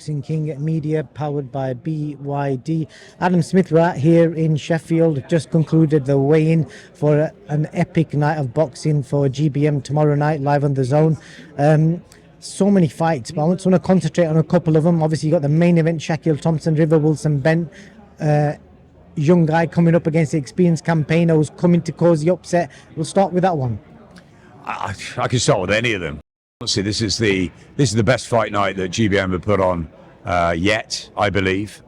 Boxing King Media, powered by BYD. Adam Smith, we're out here in Sheffield. Just concluded the weigh-in for an epic night of boxing for GBM tomorrow night, live on the Zone. So many fights, but I just want to concentrate on a couple of them. Obviously, you got the main event, Shaquille Thompson, River Wilson Bent. Young guy coming up against the experienced campaigner who's coming to cause the upset. We'll start with that one. I can start with any of them. Honestly, this is the best fight night that GBM have put on yet, I believe.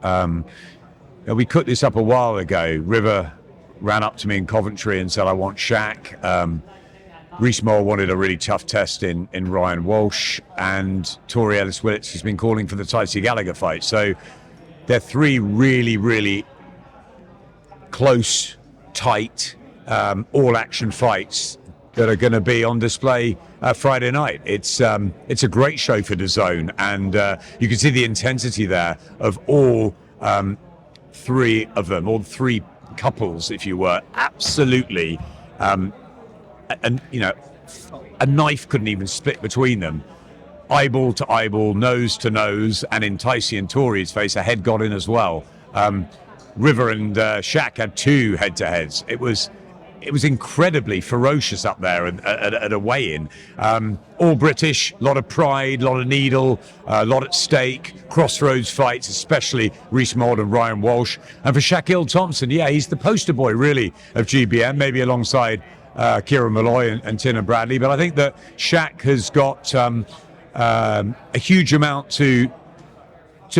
We cooked this up a while ago. River ran up to me in Coventry and said, "I want Shaq." Reece Moore wanted a really tough test in Ryan Walsh, and Tori Ellis-Willits has been calling for the Tyson Gallagher fight. So they're three really, really close, tight, all-action fights that are going to be on display Friday night. It's a great show for DAZN, and you can see the intensity there of all three of them, all three couples, if you were. Absolutely, and you know, a knife couldn't even split between them. Eyeball to eyeball, nose to nose, and in Tyson and Tori's face, a head got in as well. River and Shaq had two head-to-heads. It was incredibly ferocious up there at a weigh-in. All British, a lot of pride, a lot of needle, a lot at stake, crossroads fights, especially Reece Moore and Ryan Walsh. And for Shaquille Thompson, yeah, he's the poster boy, really, of GBM, maybe alongside Kieran Malloy and Tina Bradley. But I think that Shaq has got a huge amount to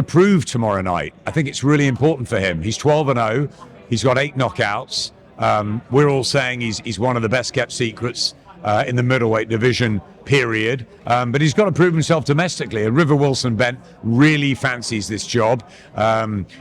prove tomorrow night. I think it's really important for him. He's 12-0. He's got 8 knockouts. We're all saying he's one of the best kept secrets in the middleweight division, period. But he's got to prove himself domestically. And River Wilson Bent really fancies this job.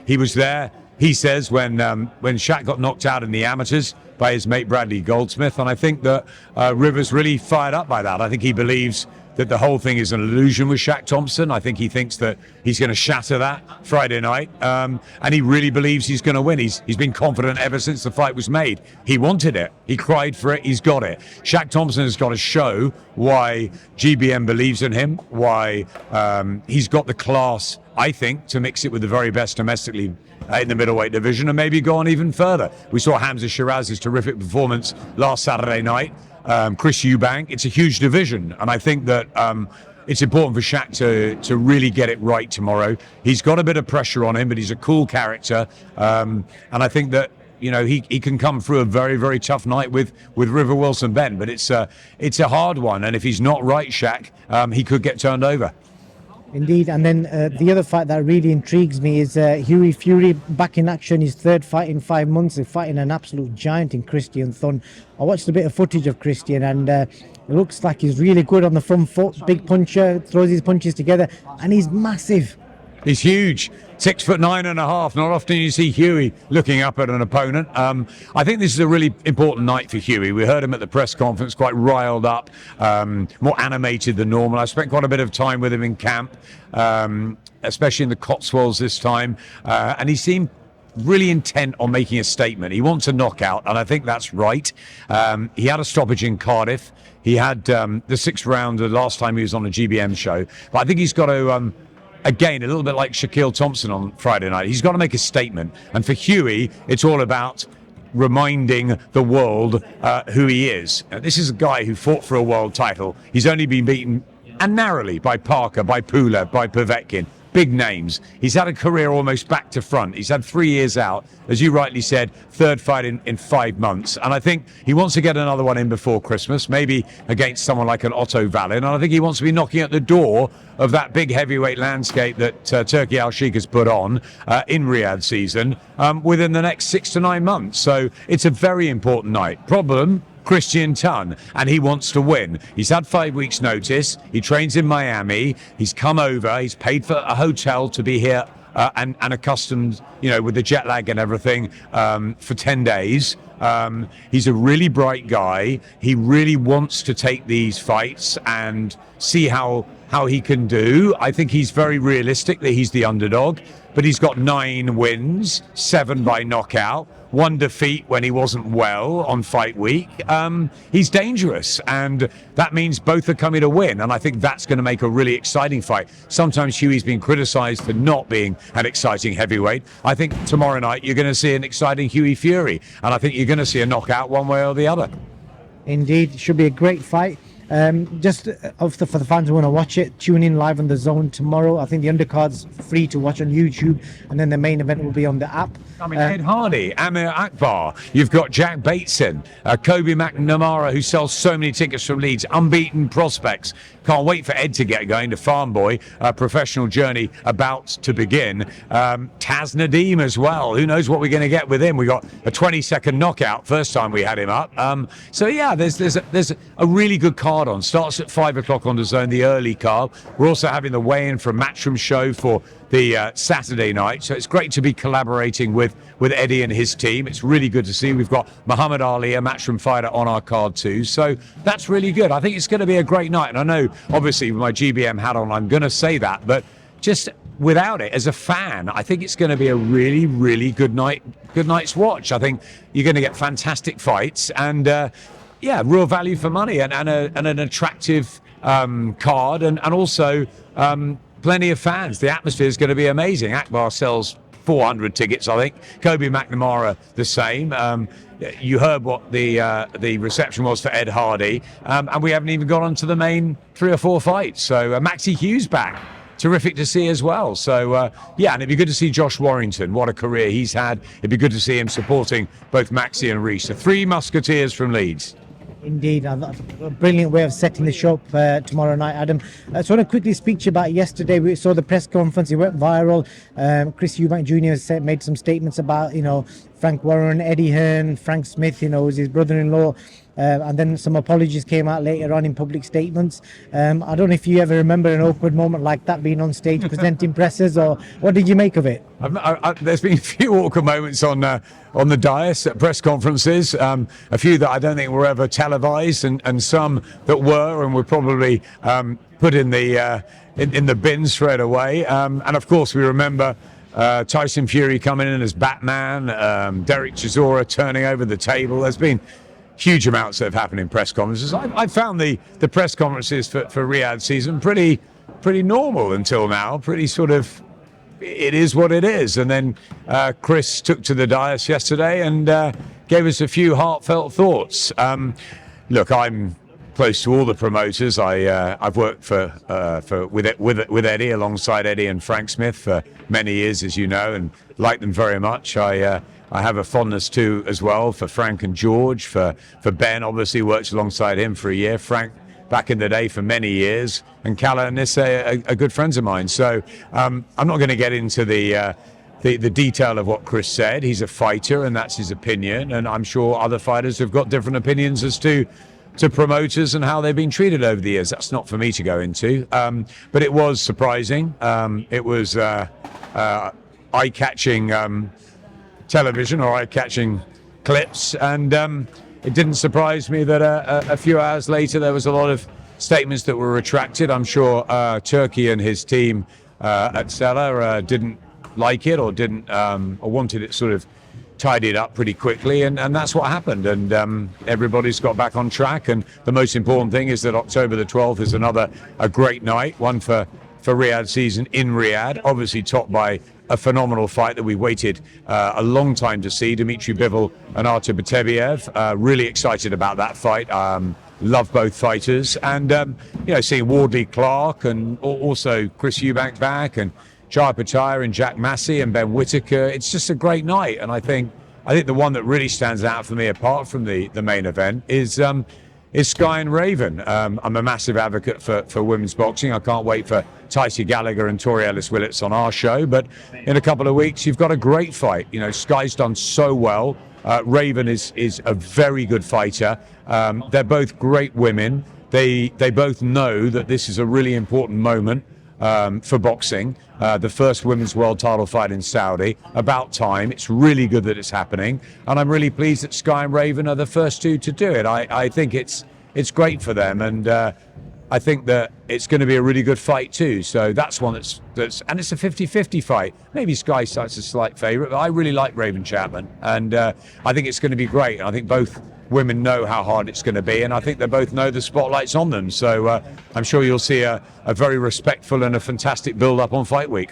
He was there, he says, when Shaq got knocked out in the amateurs by his mate Bradley Goldsmith. And I think that River's really fired up by that. I think he believes that the whole thing is an illusion with Shaq Thompson. I think he thinks that he's going to shatter that Friday night, and he really believes he's going to win. He's been confident ever since the fight was made. He wanted it. He cried for it. He's got it. Shaq Thompson has got to show why GBM believes in him, why he's got the class, I think, to mix it with the very best domestically in the middleweight division and maybe go on even further. We saw Hamza Shiraz's terrific performance last Saturday night. Chris EUBANK, it's a huge division, and I think that it's important for Shaq to really get it right tomorrow. He's got a bit of pressure on him, but he's a cool character, and I think that, you know, he can come through a very, very tough night with River Wilson Bent, but it's a hard one, and if he's not right, Shaq, he could get turned over. Indeed, and then the other fight that really intrigues me is Hughie Fury back in action, his third fight in 5 months. He's fighting an absolute giant in Christian Thun. I watched a bit of footage of Christian, and it looks like he's really good on the front foot, big puncher, throws his punches together, and he's massive. He's huge, 6'9.5". Not often you see Hughie looking up at an opponent. I think this is a really important night for Hughie. We heard him at the press conference, quite riled up, more animated than normal. I spent quite a bit of time with him in camp, especially in the Cotswolds this time, and he seemed really intent on making a statement. He wants a knockout, and I think that's right. He had a stoppage in Cardiff. He had the 6th round the last time he was on a GBM show, but I think he's got to again, a little bit like Shaquille Thompson on Friday night, he's got to make a statement. And for Hughie, it's all about reminding the world who he is. This is a guy who fought for a world title. He's only been beaten, and narrowly, by Parker, by Pulev, by Povetkin. Big names. He's had a career almost back to front. He's had 3 years out. As you rightly said, third fight in 5 months. And I think he wants to get another one in before Christmas, maybe against someone like an Otto Wallin. And I think he wants to be knocking at the door of that big heavyweight landscape that Turki Al-Sheikh has put on in Riyadh season within the next 6 to 9 months. So it's a very important night. Problem, Christian Thun, and he wants to win. He's had 5 weeks notice. He trains in Miami. He's come over. He's paid for a hotel to be here and accustomed, you know, with the jet lag and everything for 10 days. He's a really bright guy. He really wants to take these fights and see how he can do. I think he's very realistic that he's the underdog, but he's got 9 wins, 7 by knockout. one defeat when he wasn't well on fight week. He's dangerous, and that means both are coming to win, and I think that's going to make a really exciting fight. Sometimes Huey's been criticised for not being an exciting heavyweight. I think tomorrow night you're going to see an exciting Huey Fury, and I think you're going to see a knockout one way or the other. Indeed, should be a great fight. Just for the fans who want to watch it, tune in live on the Zone tomorrow. I think the undercard's free to watch on YouTube, and then the main event will be on the app. I mean, Ed Hardy, Amir Akbar, you've got Jack Bateson, Kobe McNamara, who sells so many tickets from Leeds, unbeaten prospects. Can't wait for Ed to get going, the farm boy, professional journey about to begin. Taz Nadeem as well. Who knows what we're going to get with him? We got a 20-second knockout first time we had him up. So yeah, there's a really good card on. Starts at 5 o'clock on the Zone, the early card. We're also having the weigh-in from Matchroom Show for the Saturday night. So it's great to be collaborating with Eddie and his team. It's really good to see. We've got Muhammad Ali, a Matchroom fighter, on our card too. So that's really good. I think it's going to be a great night. And I know, obviously, with my GBM hat on, I'm going to say that. But just without it, as a fan, I think it's going to be a really, really good night's watch. I think you're going to get fantastic fights and, yeah, real value for money and an attractive card and also plenty of fans. The atmosphere is going to be amazing. Akbar sells 400 tickets, I think. Kobe McNamara the same. You heard what the reception was for Ed Hardy, and we haven't even got on to the main 3 or 4 fights. So Maxie Hughes back. Terrific to see as well. So, yeah, and it'd be good to see Josh Warrington. What a career he's had. It'd be good to see him supporting both Maxie and Reece. The 3 musketeers from Leeds. Indeed, a brilliant way of setting the show up tomorrow night, Adam. So I want to quickly speak to you about yesterday. We saw the press conference, it went viral. Chris Eubank Jr. made some statements about, Frank Warren, Eddie Hearn, Frank Smith, was his brother-in-law. And then some apologies came out later on in public statements. I don't know if you ever remember an awkward moment like that, being on stage presenting presses, or what did you make of it? There's been a few awkward moments on the dais at press conferences, a few that I don't think were ever televised, and some that were and were probably put in the bin straight away. And of course, we remember Tyson Fury coming in as Batman, Derek Chisora turning over the table. There's been huge amounts that have happened in press conferences. I found the press conferences for Riyadh season pretty normal until now. Pretty sort of, it is what it is. And then Chris took to the dais yesterday and gave us a few heartfelt thoughts. Look, I'm close to all the promoters. I've worked with Eddie, alongside Eddie and Frank Smith for many years, as you know, and like them very much. I have a fondness too, as well, for Frank and George, for Ben. Obviously, worked alongside him for a year. Frank, back in the day, for many years, and Kala and Nisse are good friends of mine. So I'm not going to get into the detail of what Chris said. He's a fighter, and that's his opinion. And I'm sure other fighters have got different opinions as to promoters and how they've been treated over the years. That's not for me to go into. But it was surprising. It was eye-catching television, or eye-catching clips, and it didn't surprise me that a few hours later there was a lot of statements that were retracted. I'm sure Turkey and his team at Stella didn't like it, or didn't or wanted it sort of tidied up pretty quickly, and that's what happened, and everybody's got back on track. And the most important thing is that October the 12th is a great night, one for Riyadh season in Riyadh, obviously topped by a phenomenal fight that we waited a long time to see, Dmitry Bivol and Artur Beterbiev. Really excited about that fight. Love both fighters, and seeing Wardley Clark and also Chris Eubank back, and Jai Pataya and Jack Massey and Ben Whitaker. It's just a great night, and I think the one that really stands out for me, apart from the main event, is Sky and Raven. I'm a massive advocate for women's boxing. I can't wait for Tycie Gallagher and Tori Ellis-Willits on our show, but in a couple of weeks you've got a great fight. Sky's done so well. Raven is a very good fighter. They're both great women. They both know that this is a really important moment for boxing. The first women's world title fight in Saudi. About time. It's really good that it's happening, and I'm really pleased that Sky and Raven are the first two to do it. I think it's great for them, and I think that it's going to be a really good fight too. So that's one that's and it's a 50-50 fight. Maybe Sky Sight's a slight favourite, but I really like Raven Chapman, and I think it's going to be great. And I think both women know how hard it's going to be, and I think they both know the spotlight's on them. So I'm sure you'll see a very respectful and a fantastic build-up on Fight Week.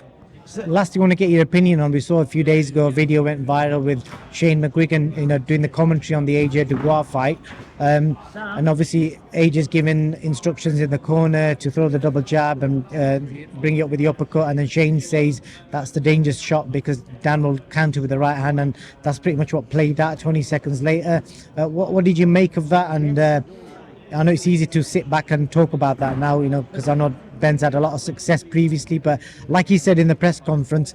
Last thing I want to get your opinion on, we saw a few days ago a video went viral with Shane McGuigan, doing the commentary on the AJ Dubois fight, and obviously AJ's given instructions in the corner to throw the double jab and bring it up with the uppercut, and then Shane says that's the dangerous shot because Dan will counter with the right hand, and that's pretty much what played out 20 seconds later. What did you make of that? And I know it's easy to sit back and talk about that now, because I know Ben's had a lot of success previously, but like he said in the press conference,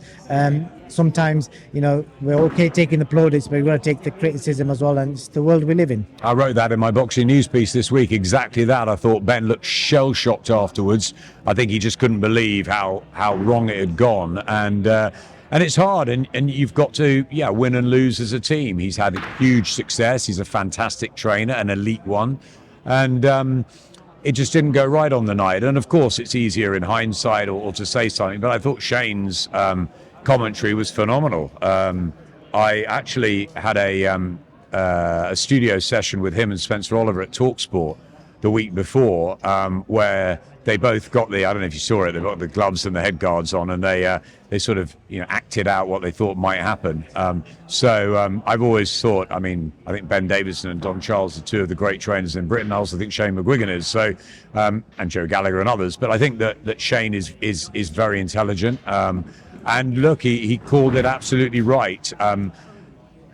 sometimes, we're okay taking the plaudits, but we've got to take the criticism as well, and it's the world we live in. I wrote that in my boxing news piece this week, exactly that. I thought Ben looked shell-shocked afterwards. I think he just couldn't believe how wrong it had gone, and it's hard, and you've got to win and lose as a team. He's had huge success. He's a fantastic trainer, an elite one, and it just didn't go right on the night. And of course, it's easier in hindsight or to say something, but I thought Shane's commentary was phenomenal. I actually had a studio session with him and Spencer Oliver at TalkSport the week before, where they both got I don't know if you saw it, they got the gloves and the head guards on, and they sort of acted out what they thought might happen. So I've always thought, I think Ben Davison and Don Charles are two of the great trainers in Britain. I also think Shane McGuigan is, so and Joe Gallagher and others. But I think that Shane is very intelligent. And look, he called it absolutely right.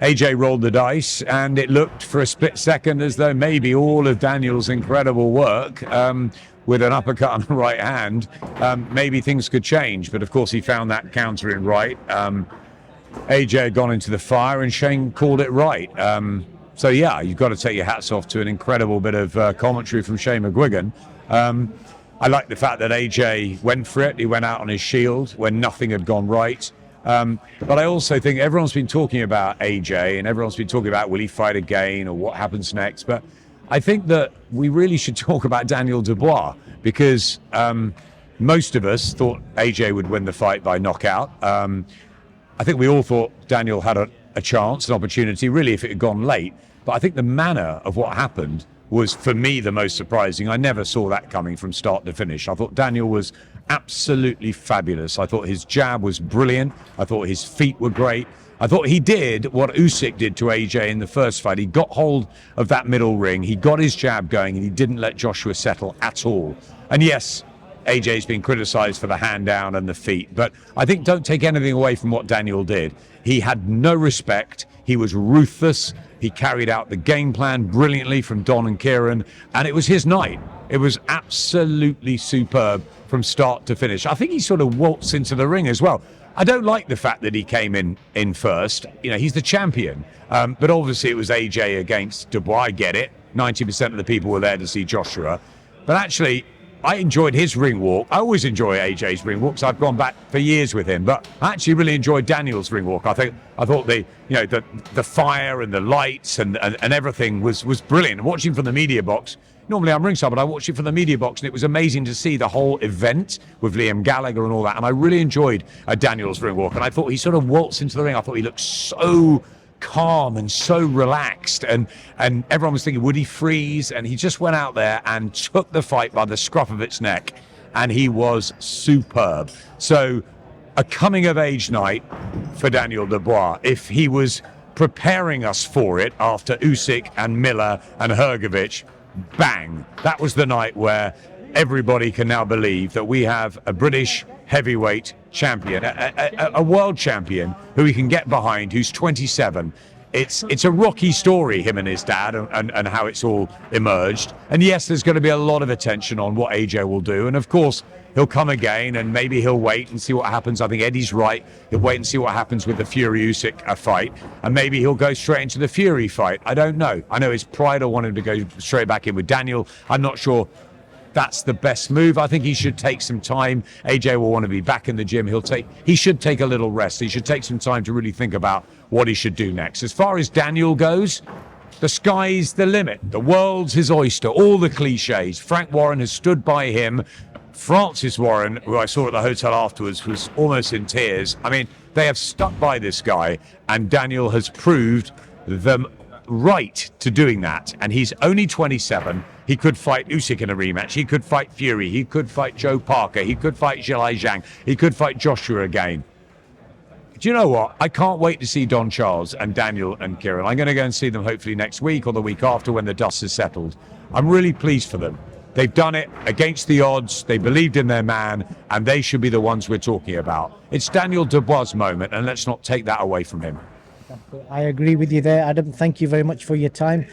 AJ rolled the dice, and it looked for a split second as though maybe all of Daniel's incredible work with an uppercut on the right hand, maybe things could change. But of course, he found that counter in right. AJ had gone into the fire, and Shane called it right. So yeah, you've got to take your hats off to an incredible bit of commentary from Shane McGuigan. I like the fact that AJ went for it. He went out on his shield when nothing had gone right. But I also think everyone's been talking about AJ, and everyone's been talking about will he fight again or what happens next. But I think that we really should talk about Daniel Dubois, because most of us thought AJ would win the fight by knockout. I think we all thought Daniel had a chance, an opportunity, really, if it had gone late. But I think the manner of what happened was, for me, the most surprising. I never saw that coming from start to finish. I thought Daniel was absolutely fabulous. I thought his jab was brilliant. I thought his feet were great. I thought he did what Usyk did to AJ in the first fight. He got hold of that middle ring. He got his jab going, and he didn't let Joshua settle at all. And yes, AJ's been criticised for the hand down and the feet, but I think don't take anything away from what Daniel did. He had no respect. He was ruthless. He carried out the game plan brilliantly from Don and Kieran, and it was his night. It was absolutely superb from start to finish. I think he sort of waltzed into the ring as well. I don't like the fact that he came in first. He's the champion, but obviously it was AJ against Dubois. I get it. 90% of the people were there to see Joshua, but actually, I enjoyed his ring walk. I always enjoy AJ's ring walks. I've gone back for years with him, but I actually really enjoyed Daniel's ring walk. I thought the fire and the lights and everything was brilliant. Watching from the media box. Normally I'm ringside, but I watched it from the media box, and it was amazing to see the whole event with Liam Gallagher and all that. And I really enjoyed Daniel's ring walk, and I thought he sort of waltzed into the ring. I thought he looked so calm and so relaxed, and everyone was thinking, would he freeze? And he just went out there and took the fight by the scruff of its neck, and he was superb. So a coming of age night for Daniel Dubois. If he was preparing us for it after Usyk and Miller and Hrgovic, bang, that was the night where everybody can now believe that we have a British heavyweight champion, a world champion who we can get behind, who's 27. It's a rocky story, him and his dad, and how it's all emerged. And yes, there's going to be a lot of attention on what AJ will do. And of course, he'll come again, and maybe he'll wait and see what happens. I think Eddie's right. He'll wait and see what happens with the Fury-Usyk fight. And maybe he'll go straight into the Fury fight. I don't know. I know his pride will want him to go straight back in with Daniel. I'm not sure that's the best move. I think he should take some time. AJ will want to be back in the gym. He should take a little rest. He should take some time to really think about what he should do next. As far as Daniel goes, The sky's the limit. The world's his oyster. All the cliches. Frank Warren has stood by him. Francis Warren, who I saw at the hotel afterwards, was almost in tears. I mean, they have stuck by this guy, and Daniel has proved them right to doing that. And he's only 27. He could fight Usyk in a rematch. He could fight Fury. He could fight Joe Parker. He could fight Zhilei Zhang. He could fight Joshua again. Do you know what? I can't wait to see Don Charles and Daniel and Kieran. I'm going to go and see them hopefully next week or the week after when the dust has settled. I'm really pleased for them. They've done it against the odds. They believed in their man, and they should be the ones we're talking about. It's Daniel Dubois' moment, and let's not take that away from him. I agree with you there, Adam. Thank you very much for your time.